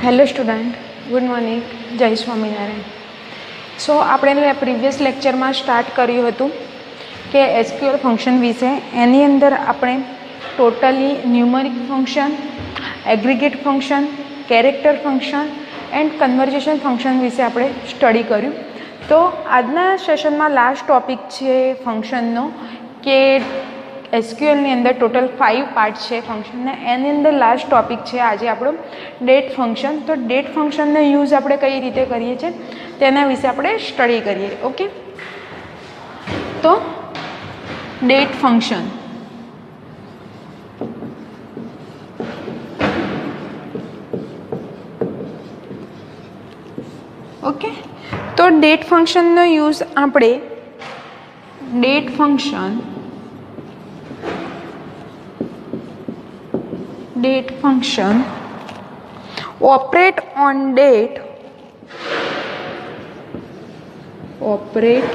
Hello student, good morning, જય સ્વામિનારાયણ. સો આપણે previous લેક્ચરમાં સ્ટાર્ટ કર્યું હતું કે એસક્યુએલ ફંક્શન વિશે. એની અંદર આપણે totally numeric function, aggregate function, character function and conversion function વિશે આપણે સ્ટડી કર્યું. તો આજના સેશનમાં લાસ્ટ ટોપિક છે ફંક્શનનો કે એસક્યુએલની અંદર ટોટલ 5 પાર્ટ છે ફંક્શનના. એની અંદર લાસ્ટ ટોપિક છે આજે આપણો ડેટ ફંક્શન. તો ડેટ ફંક્શનનો યુઝ આપણે કઈ રીતે કરીએ છીએ તેના વિશે આપણે સ્ટડી કરીએ. ઓકે, તો ડેટ ફંક્શન ઓકે. તો ડેટ ફંક્શનનો યુઝ આપણે date function operate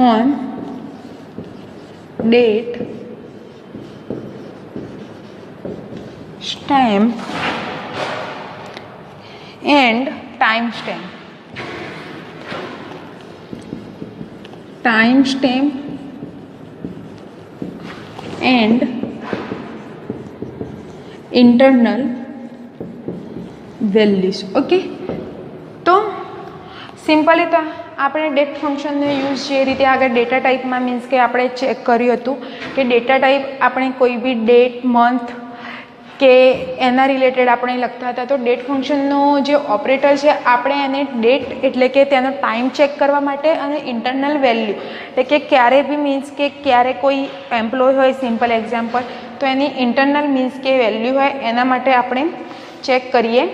on date stamp and timestamp and internal values. Okay, તો સિમ્પલી તો આપણે ડેટ ફંક્શનનો યુઝ જે રીતે આગળ ડેટા ટાઈપમાં મીન્સ કે આપણે ચેક કર્યું હતું કે ડેટા ટાઈપ આપણે કોઈ બી ડેટ, મંથ કે એના રિલેટેડ આપણે લખતા હતા. તો ડેટ ફંક્શનનો જે ઓપરેટર છે આપણે એને ડેટ એટલે કે તેનો ટાઈમ ચેક કરવા માટે અને ઇન્ટરનલ વેલ્યુ એટલે કે ક્યારે બી મીન્સ કે ક્યારે કોઈ એમ્પ્લોય હોય, સિમ્પલ એક્ઝામ્પલ, તો એની ઇન્ટરનલ મીન્સ કે વેલ્યુ હોય એના માટે આપણે ચેક કરીએ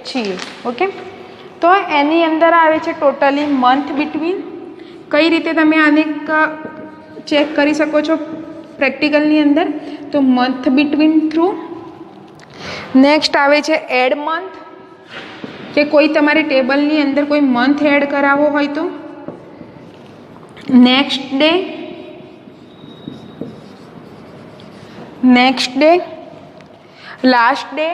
છીએ. ઓકે, તો એની અંદર આવે છે ટોટલી મંથ બિટવીન. કઈ રીતે તમે આને ચેક કરી શકો છો પ્રેક્ટિકલની અંદર? તો મંથ બિટવીન થ્રુ. નેક્સ્ટ આવે છે એડ મંથ, કે કોઈ તમારે ટેબલની અંદર કોઈ મંથ એડ કરાવવો હોય તો. નેક્સ્ટ ડે, લાસ્ટ ડે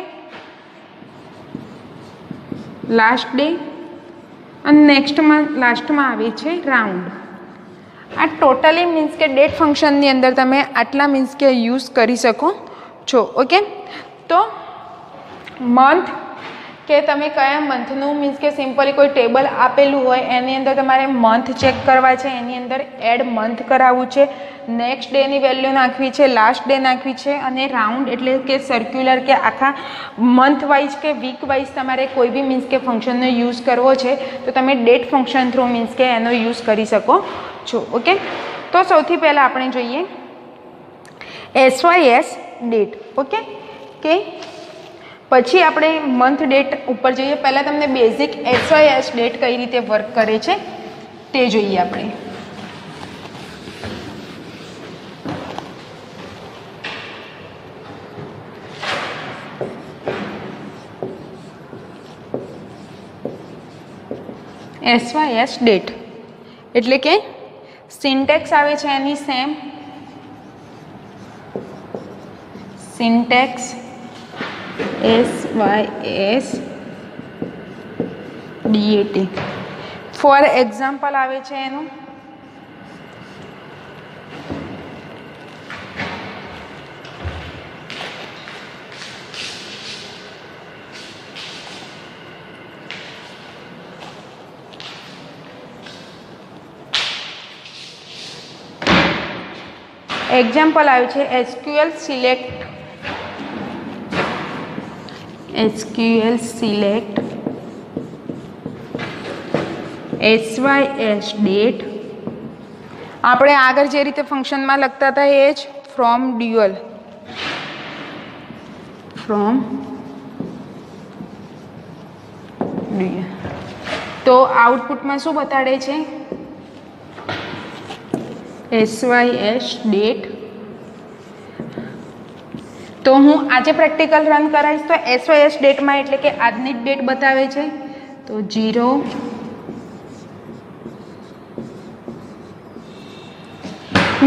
અને લાસ્ટમાં આવે છે રાઉન્ડ. આ ટોટલી મીન્સ કે ડેટ ફંક્શનની અંદર તમે આટલા મીન્સ કે યુઝ કરી શકો છો. ઓકે, તો મંથ કે તમે કયા મંથનું મીન્સ કે સિમ્પલી કોઈ ટેબલ આપેલું હોય એની અંદર તમારે મંથ ચેક કરવા છે, એની અંદર એડ મંથ કરાવવું છે, નેક્સ્ટ ડેની વેલ્યુ નાખવી છે, લાસ્ટ ડે નાખવી છે, અને રાઉન્ડ એટલે કે સર્ક્યુલર કે આખા મંથ વાઇઝ કે વીક વાઇઝ તમારે કોઈ બી મીન્સ કે ફંક્શનનો યુઝ કરવો છે તો તમે ડેટ ફંક્શન થ્રુ મીન્સ કે એનો યુઝ કરી શકો છો. ઓકે, તો સૌથી પહેલાં આપણે જોઈએ SYS ડેટ. ઓકે, કે પછી આપણે મંથ ડેટ ઉપર જઈએ. પહેલાં તમને બેઝિક SYS ડેટ કઈ રીતે વર્ક કરે છે તે જોઈએ આપણે. SYS ડેટ એટલે કે સિન્ટેક્સ આવે છે એની same. Syntax SYS DAT. For example આવે છે એનું એક્ઝામ્પલ આવે છે SQL સિલેક્ટ SYS ડેટ. આપણે આગળ જે રીતે ફંક્શનમાં લખતા હતા એ જ ફ્રોમ ડ્યુઅલ. તો આઉટપુટમાં શું બતાડે છે? SYS date. તો હું આજે પ્રેક્ટિકલ રન કરાવીશ તો SYS ડેટમાં એટલે કે આજની જ ડેટ બતાવે છે. તો 0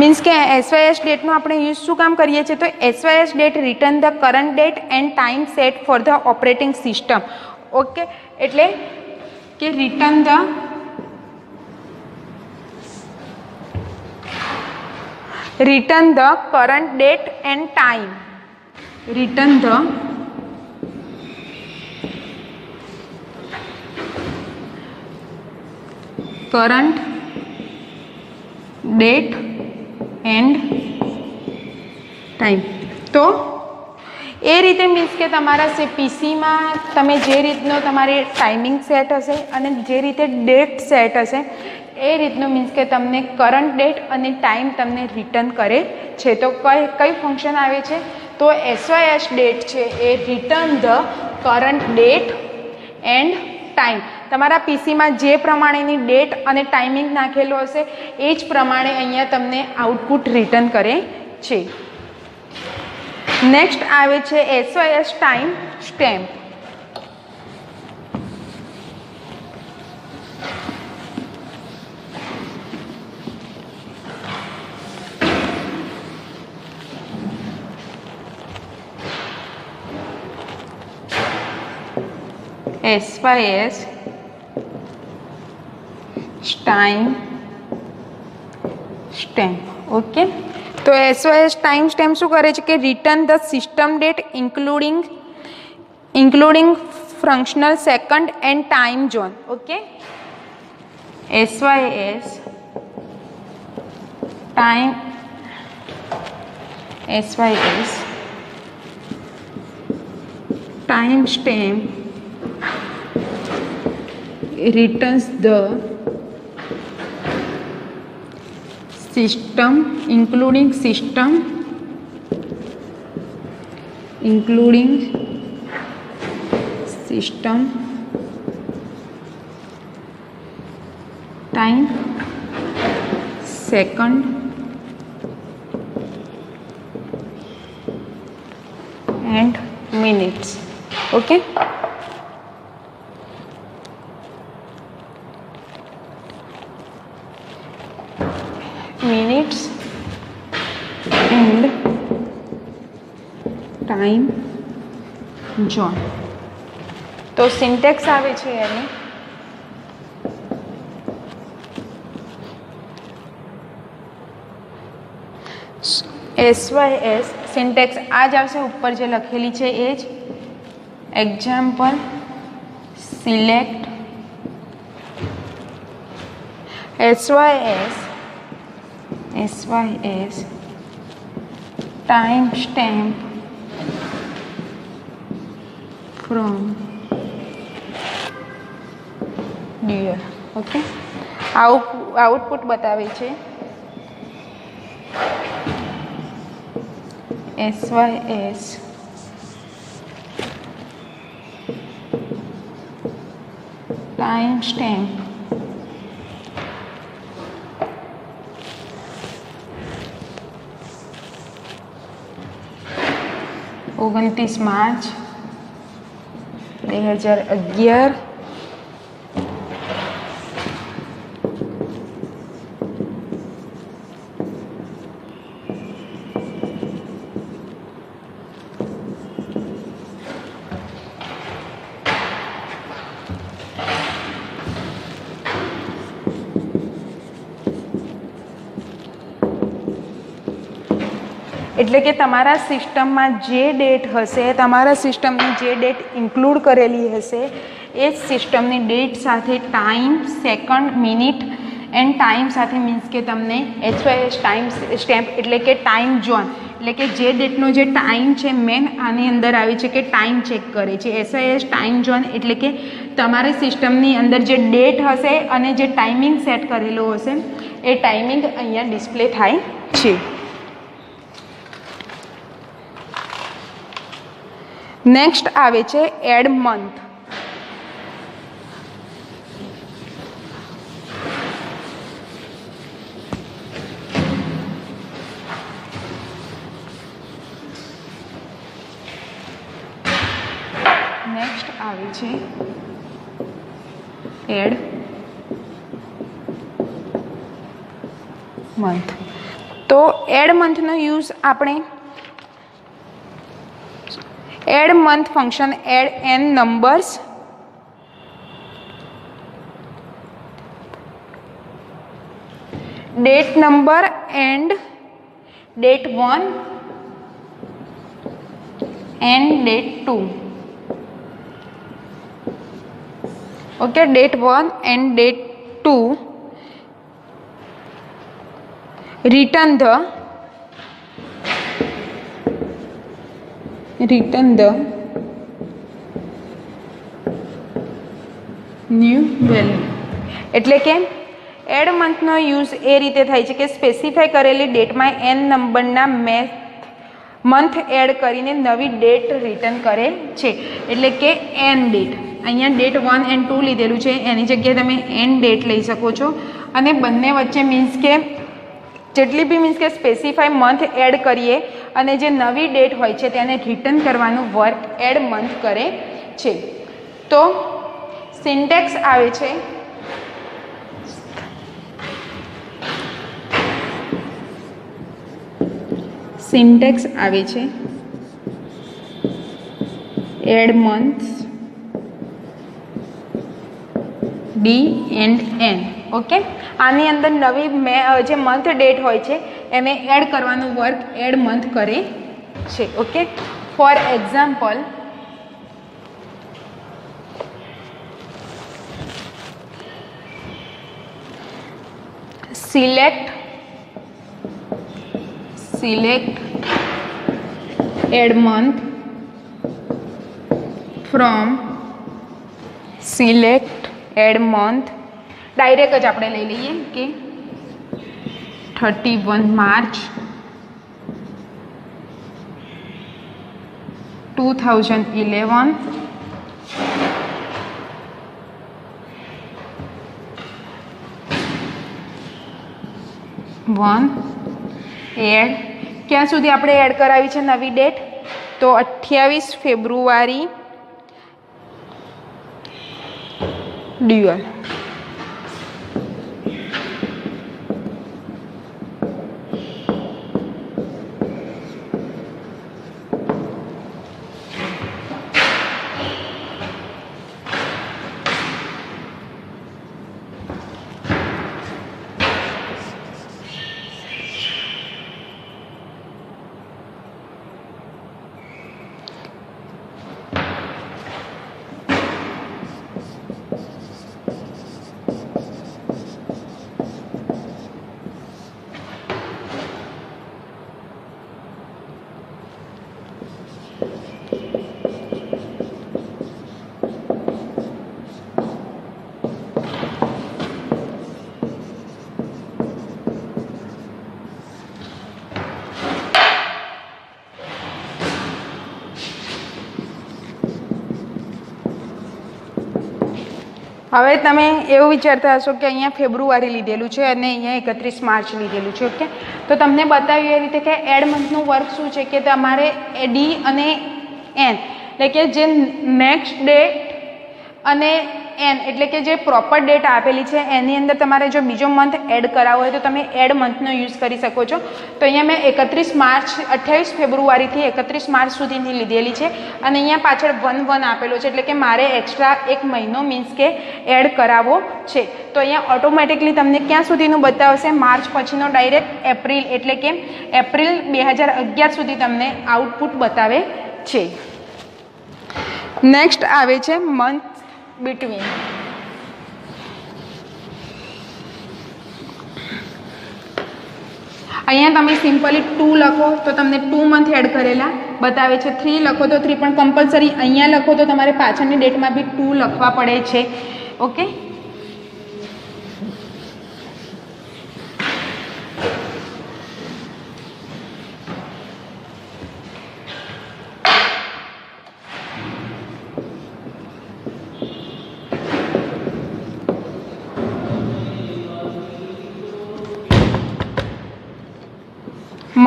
મીન્સ કે એસવાયએસ ડેટનો આપણે યુઝ શું કામ કરીએ છીએ? તો SYS date return the current date and time set for the operating system. Okay, એટલે કે return the current date and time, return the current date and time. તો એ રીતે મીન્સ કે તમારા પીસીમાં તમે જે રીતનો તમારી ટાઈમિંગ સેટ હશે અને જે રીતે ડેટ સેટ હશે એ રીતનું મીન્સ કે તમને કરંટ ડેટ અને ટાઈમ તમને રિટર્ન કરે છે. તો કઈ ફંક્શન આવે છે? તો એસવાયએસ ડેટ છે એ return the current date and time. તમારા પીસીમાં જે પ્રમાણેની ડેટ અને ટાઈમિંગ નાખેલો હશે એ જ પ્રમાણે અહીંયા તમને આઉટપુટ રિટર્ન કરે છે. નેક્સ્ટ આવે છે SYS time stamp. SYS time stamp. Okay, તો એસવાયએસ ટાઈમ સ્ટેમ્પ શું કરે છે કે return the system date including functional second and time zone. Okay, SYS time stamp returns the system including system time second and minutes. Okay, minutes and time zone. તો syntax આવે છે એની એસવાયએસ syntax આ જ આવશે, ઉપર જે લખેલી છે એ જ. Example select SYS time stamp from dear. Okay, output બતાવે છે એસવાયએસ ટાઈમ સ્ટેમ્પ March 2011. એટલે કે તમારા સિસ્ટમમાં જે ડેટ હશે, તમારા સિસ્ટમની જે ડેટ ઇન્ક્લુડ કરેલી હશે એ જ સિસ્ટમની ડેટ સાથે time second minute end time સાથે મીન્સ કે તમને એસવાયએસ ટાઈમ સ્ટેમ્પ એટલે કે ટાઈમ ઝોન એટલે કે જે ડેટનો જે ટાઈમ છે મેન આની અંદર આવે છે કે ટાઈમ ચેક કરે છે. એસવાયએસ ટાઈમ ઝોન એટલે કે તમારી સિસ્ટમની અંદર જે ડેટ હશે અને જે ટાઈમિંગ સેટ કરેલો હશે એ ટાઈમિંગ અહીંયા ડિસ્પ્લે થાય છે. નેક્સ્ટ આવે છે એડ મંથ. નેક્સ્ટ આવે છે એડ મંથ. તો એડ મંથનો યુઝ આપણે add month function add n numbers date number and date 1 and date 2. Okay, date 1 and date 2 return the new value. એટલે કે એડ મંથનો યુઝ એ રીતે થાય છે કે સ્પેસિફાઈ કરેલી ડેટમાં n નંબરના મંથ એડ કરીને નવી ડેટ રિટર્ન કરે છે. એટલે કે n ડેટ, અહીંયા ડેટ 1 and 2 લીધેલું છે, એની જગ્યાએ તમે n ડેટ લઈ શકો છો. અને બંને વચ્ચે મીન્સ કે જેટલી બી મીન્સ કે સ્પેસિફાઈ મંથ એડ કરીએ અને જે નવી ડેટ હોય છે તેને રિટર્ન કરવાનું વર્ક એડ મંથ કરે છે. તો સિન્ટેક્સ આવે છે add months D and N. Okay, આની અંદર નવી જે મંથ ડેટ હોય છે એને એડ કરવાનું વર્ક એડ મંથ કરે છે. Okay, for example select add month from select add month direct જ આપણે લઈ લઈએ કે 31 માર્ચ 2011 એડ ક્યાં સુધી આપણે એડ કરાવી છે નવી ડેટ? તો 28 ફેબ્રુઆરી ડ્યુઅલ. હવે તમે એવું વિચારતા હશો કે અહીંયા ફેબ્રુઆરી લીધેલું છે અને અહીંયા 31 માર્ચ લીધેલું છે. ઓકે, તો તમને બતાવ્યું એ રીતે કે એડ મંથનું વર્ક શું છે કે તમારે ડી અને એન એટલે કે જે નેક્સ્ટ ડેટ અને એન એટલે કે જે પ્રોપર ડેટ આપેલી છે એની અંદર તમારે જો બીજો મંથ એડ કરાવવો હોય તો તમે એડ મંથનો યુઝ કરી શકો છો. તો અહીંયા મેં 31 માર્ચ 28 ફેબ્રુઆરીથી 31 માર્ચ સુધીની લીધેલી છે અને અહીંયા પાછળ 1 આપેલો છે એટલે કે મારે એક્સ્ટ્રા એક મહિનો મીન્સ કે એડ કરાવવો છે. તો અહીંયા ઓટોમેટિકલી તમને ક્યાં સુધીનું બતાવશે? માર્ચ પછીનો ડાયરેક્ટ એપ્રિલ એટલે કે એપ્રિલ 2011 સુધી તમને આઉટપુટ બતાવે છે. નેક્સ્ટ આવે છે મંથ બિટવીન. અહીંયા તમે સિમ્પલી 2 લખો તો તમને 2 મંથ એડ કરેલા બતાવે છે. 3 લખો તો 3 પણ કમ્પલસરી અહીંયા લખો તો તમારે પાછળની ડેટમાં બી 2 લખવા પડે છે. Okay,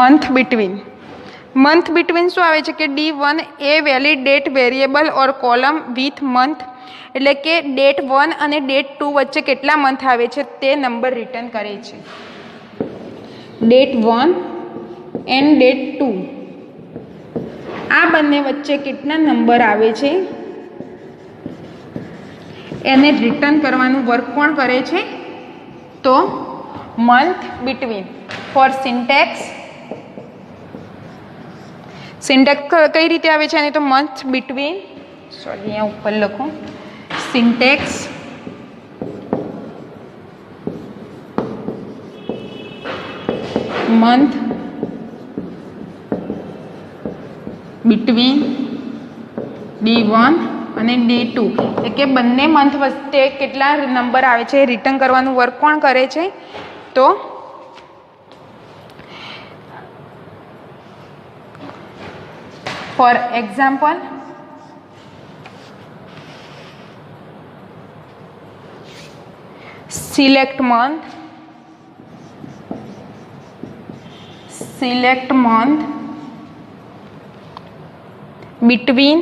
month between. Month between શું આવે છે કે D1 A valid date variable or column with month એટલે કે ડેટ 1 અને ડેટ 2 વચ્ચે કેટલા મંથ આવે છે તે નંબર રિટર્ન કરે છે. ડેટ 1 એન્ડ ડેટ 2, આ બંને વચ્ચે કેટલા નંબર આવે છે એને રિટર્ન કરવાનું વર્ક કોણ કરે છે? તો મંથ બિટવીન. ફોર સિન્ટેક્સ કઈ રીતે આવે છે અને તો મંથ બિટવીન, સોરી અહીંયા ઉપર લખો, સિન્ટેક્સ મંથ બિટવીન D1 અને D2, એટલે કે બંને મંથ વચ્ચે કેટલા નંબર આવે છે રિટર્ન કરવાનું વર્ક કોણ કરે છે? તો for example select month between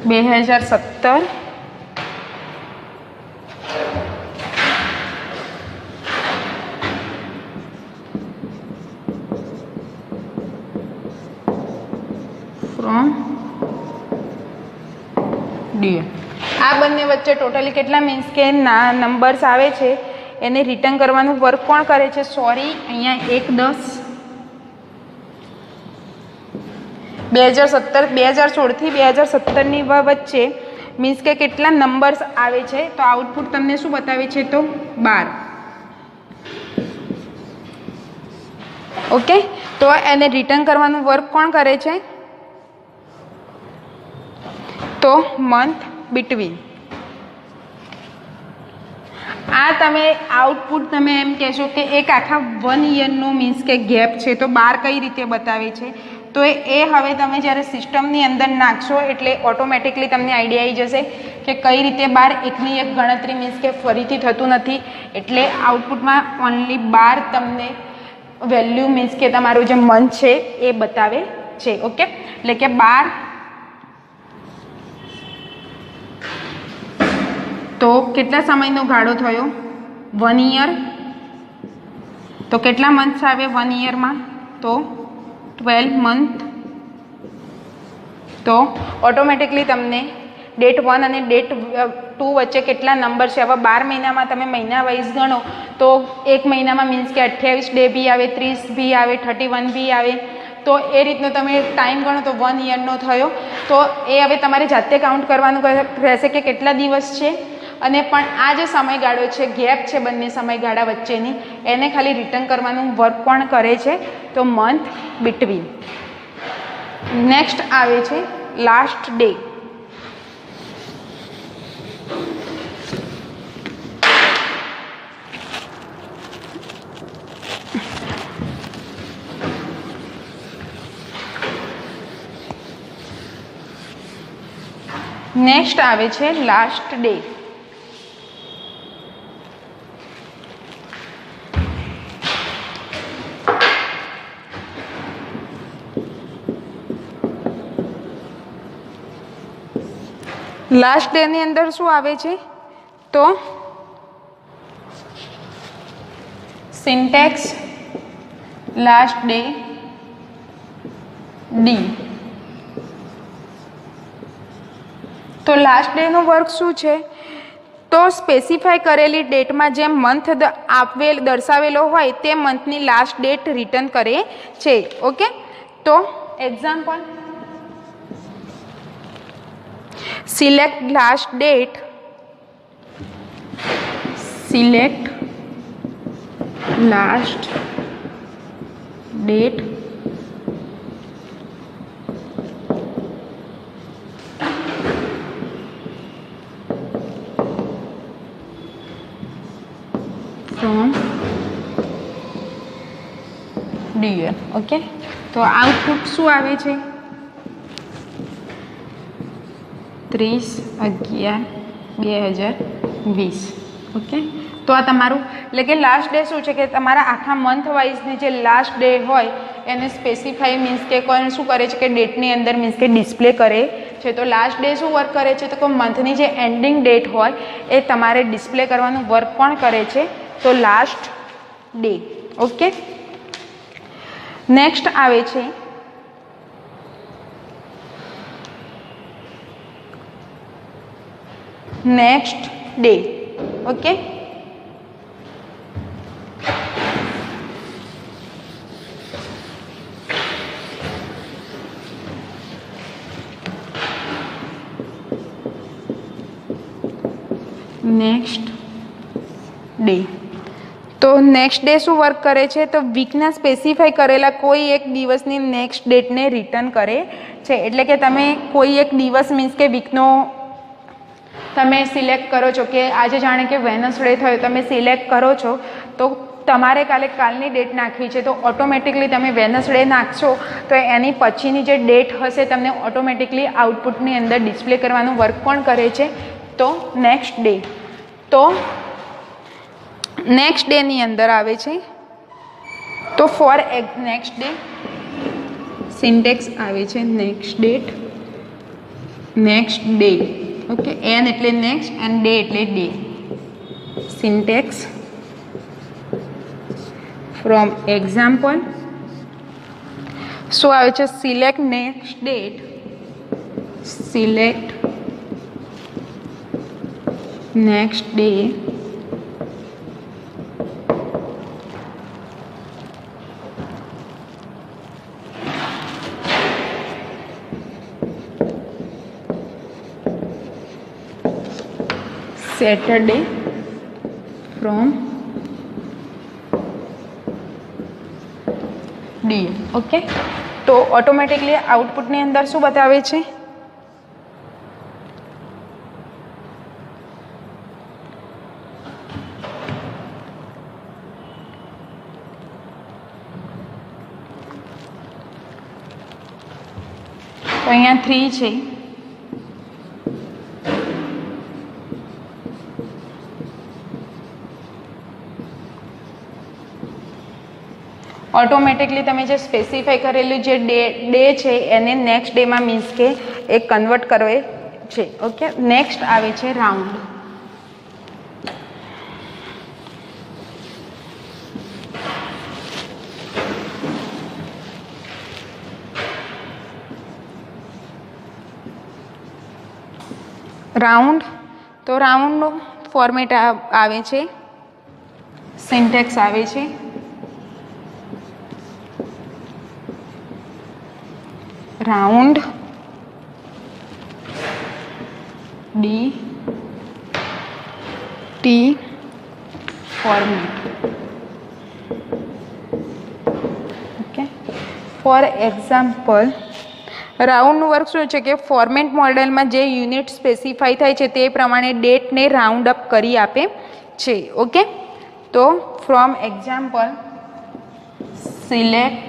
બે હજાર 17 ફ્રોમ ડી. આ બંને વચ્ચે ટોટલી કેટલા મીન્સ કે નંબર્સ આવે છે એને રિટર્ન કરવાનું વર્ક કોણ કરે છે? સોરી, અહીંયા 1/10/2017 2016 થી 2017ની વચ્ચે મીન્સ કે કેટલા નંબર્સ આવે છે, તો આઉટપુટ તમને શું બતાવે છે? તો 12. ઓકે, તો એને રિટર્ન કરવાનું વર્ક કોણ કરે છે? તો મંથ બિટવીન. આ તમે આઉટપુટ તમે એમ કહેશો કે એક આખા 1 યરનો મીન્સ કે ગેપ છે, તો 12 કઈ રીતે બતાવે છે? તો એ હવે તમે જ્યારે સિસ્ટમની અંદર નાખશો એટલે ઓટોમેટિકલી તમને આઈડિયા આવી જશે કે કઈ રીતે 12 એકની એક ગણતરી મીન્સ કે ફરીથી થતું નથી, એટલે આઉટપુટમાં ઓનલી 12 તમને વેલ્યુ મીન્સ કે તમારું જે મંથ છે એ બતાવે છે. ઓકે, એટલે કે 12 તો કેટલા સમયનો ગાળો થયો? 1 યર. તો કેટલા મંથ્સ આવે 1 યરમાં? તો 12 મંથ. તો ઓટોમેટિકલી તમને ડેટ 1 અને ડેટ 2 વચ્ચે કેટલા નંબર છે? હવે 12 મહિનામાં તમે મહિના વાઇઝ ગણો તો એક મહિનામાં મીન્સ કે 28 ડે બી આવે, 30 બી આવે, 31 બી આવે, તો એ રીતનો તમે ટાઈમ ગણો તો 1 યરનો થયો. તો એ હવે તમારે જાતે કાઉન્ટ કરવાનું રહેશે કે કેટલા દિવસ છે, અને પણ આ જે સમયગાળો છે, ગેપ છે બંને સમયગાળા વચ્ચેની, એને ખાલી રિટર્ન કરવાનું વર્ક કોણ કરે છે? તો મંથ બિટવીન. નેક્સ્ટ આવે છે લાસ્ટ ડે. નેક્સ્ટ આવે છે લાસ્ટ ડે. લાસ્ટ ડેની અંદર શું આવે છે? તો સિન્ટેક્સ લાસ્ટ ડે ડી. તો લાસ્ટ ડેનો વર્ક શું છે? તો સ્પેસિફાઈ કરેલી ડેટમાં જે મંથ દર્શાવેલો હોય તે મંથની લાસ્ટ ડેટ રિટર્ન કરે છે. ઓકે, તો example select last date from dear. Okay, તો આઉટપુટ શું આવે છે? 30/11/2020. ઓકે, તો આ તમારું એટલે કે લાસ્ટ ડે શું છે કે તમારા આખા મંથ વાઇઝની જે લાસ્ટ ડે હોય એને સ્પેસિફાઈ મીન્સ કે કોણ શું કરે છે કે ડેટની અંદર મીન્સ કે ડિસ્પ્લે કરે છે. તો લાસ્ટ ડે શું વર્ક કરે છે તો કે મંથની જે એન્ડિંગ ડેટ હોય એ તમારે ડિસ્પ્લે કરવાનું વર્ક કોણ કરે છે તો લાસ્ટ ડે. ઓકે, નેક્સ્ટ આવે છે next day. Okay, next day. તો નેક્સ્ટ ડે શું વર્ક કરે છે તો વીકના સ્પેસિફાઈ કરેલા કોઈ એક દિવસની નેક્સ્ટ ડેટને રિટર્ન કરે છે. એટલે કે તમે કોઈ એક દિવસ મીન્સ કે વીકનો તમે સિલેક્ટ કરો છો કે આજે જાણે કે વેનસડે થયો, તમે સિલેક્ટ કરો છો તો તમારે કાલની ડેટ નાખવી છે તો ઓટોમેટિકલી તમે વેનસડે નાખશો તો એની પછીની જે ડેટ હશે તમને ઓટોમેટિકલી આઉટપુટની અંદર ડિસ્પ્લે કરવાનું વર્ક કોણ કરે છે તો નેક્સ્ટ ડે. તો નેક્સ્ટ ડેની અંદર આવે છે તો ફોર નેક્સ્ટ ડે સિન્ટેક્સ આવે છે next date next day. Okay, N એટલે નેક્સ્ટ એન્ડ ડે એટલે ડે. સિન્ટેક્સ ફ્રોમ એક્ઝામ્પલ શું આવે છે select next date, select next day Saturday from DA. Okay, તો ઓટોમેટિકલી આઉટપુટની અંદર શું બતાવે છે તો અહીંયા 3 છે. ઓટોમેટિકલી તમે જે સ્પેસિફાઈ કરેલું જે ડે છે એને નેક્સ્ટ ડેમાં મીન્સ કે એ કન્વર્ટ કરવે છે. ઓકે, નેક્સ્ટ આવે છે રાઉન્ડ. રાઉન્ડ તો રાઉન્ડનો ફોર્મેટ આવે છે, સિન્ટેક્સ આવે છે round D T format. Okay, for example રાઉન્ડનું વર્ક શું છે કે ફોર્મેટ મોડેલમાં જે યુનિટ સ્પેસિફાઈ થાય છે તે પ્રમાણે ડેટને રાઉન્ડ અપ કરી આપે છે. ઓકે, તો from example select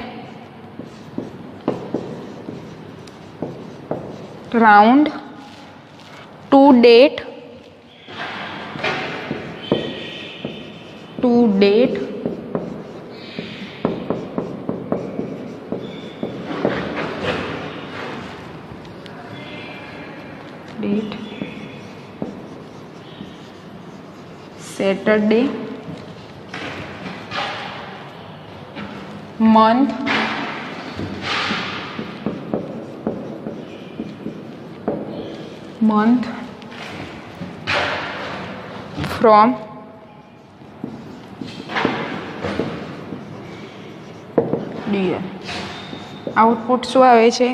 round to date Saturday month from DA. Output શું આવે છે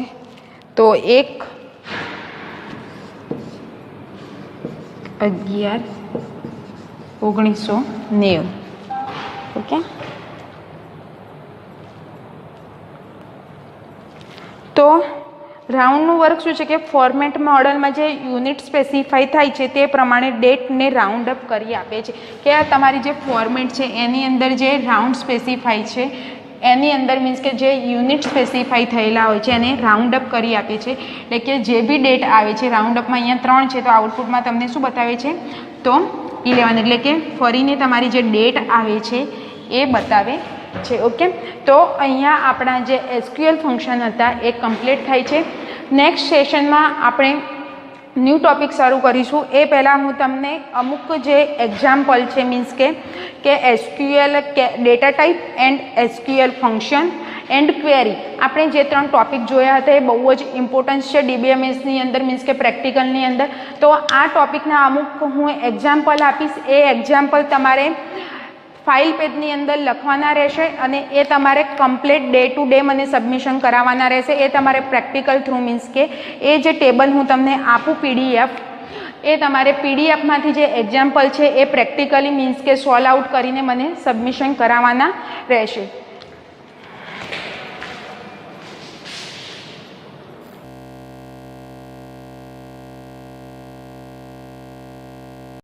તો 1/11/1990. ઓકે, તો રાઉન્ડનું વર્ક શું છે કે ફોર્મેટ મોડલમાં જે યુનિટ સ્પેસિફાઈ થાય છે તે પ્રમાણે ડેટને રાઉન્ડ અપ કરી આપે છે કે આ તમારી જે ફોર્મેટ છે એની અંદર જે રાઉન્ડ સ્પેસિફાઈ છે એની અંદર મીન્સ કે જે યુનિટ સ્પેસિફાઈ થયેલા હોય છે એને રાઉન્ડ અપ કરી આપે છે. એટલે કે જે બી ડેટ આવે છે રાઉન્ડ અપમાં અહીંયા 3 છે તો આઉટપુટમાં તમને શું બતાવે છે તો 11. એટલે કે ફરીને તમારી જે ડેટ આવે છે એ બતાવે છે. ઓકે, તો અહીંયા આપણા જે SQL ફંક્શન હતા એ કમ્પ્લીટ થાય છે. નેક્સ્ટ સેશનમાં આપણે ન્યૂ ટોપિક શરૂ કરીશું. એ પહેલાં હું તમને અમુક જે એક્ઝામ્પલ છે મીન્સ કે SQL data type and SQL function and query, આપણે જે 3 ટોપિક જોયા હતા એ બહુ જ ઇમ્પોર્ટન્સ છે DBMSની અંદર મીન્સ કે પ્રેક્ટિકલની અંદર. તો આ ટોપિકના અમુક હું એક્ઝામ્પલ આપીશ. એ એક્ઝામ્પલ તમારે ફાઇલ પેજની અંદર લખવાના રહેશે અને એ તમારે કમ્પ્લીટ ડે ટુ ડે મને સબમિશન કરાવવાના રહેશે. એ તમારે પ્રેક્ટિકલ થ્રુ મીન્સ કે એ જે ટેબલ હું તમને આપું PDF, એ તમારે PDFમાંથી જે એક્ઝામ્પલ છે એ પ્રેક્ટિકલી મીન્સ કે સોલ્વ આઉટ કરીને મને સબમિશન કરાવવાના રહેશે.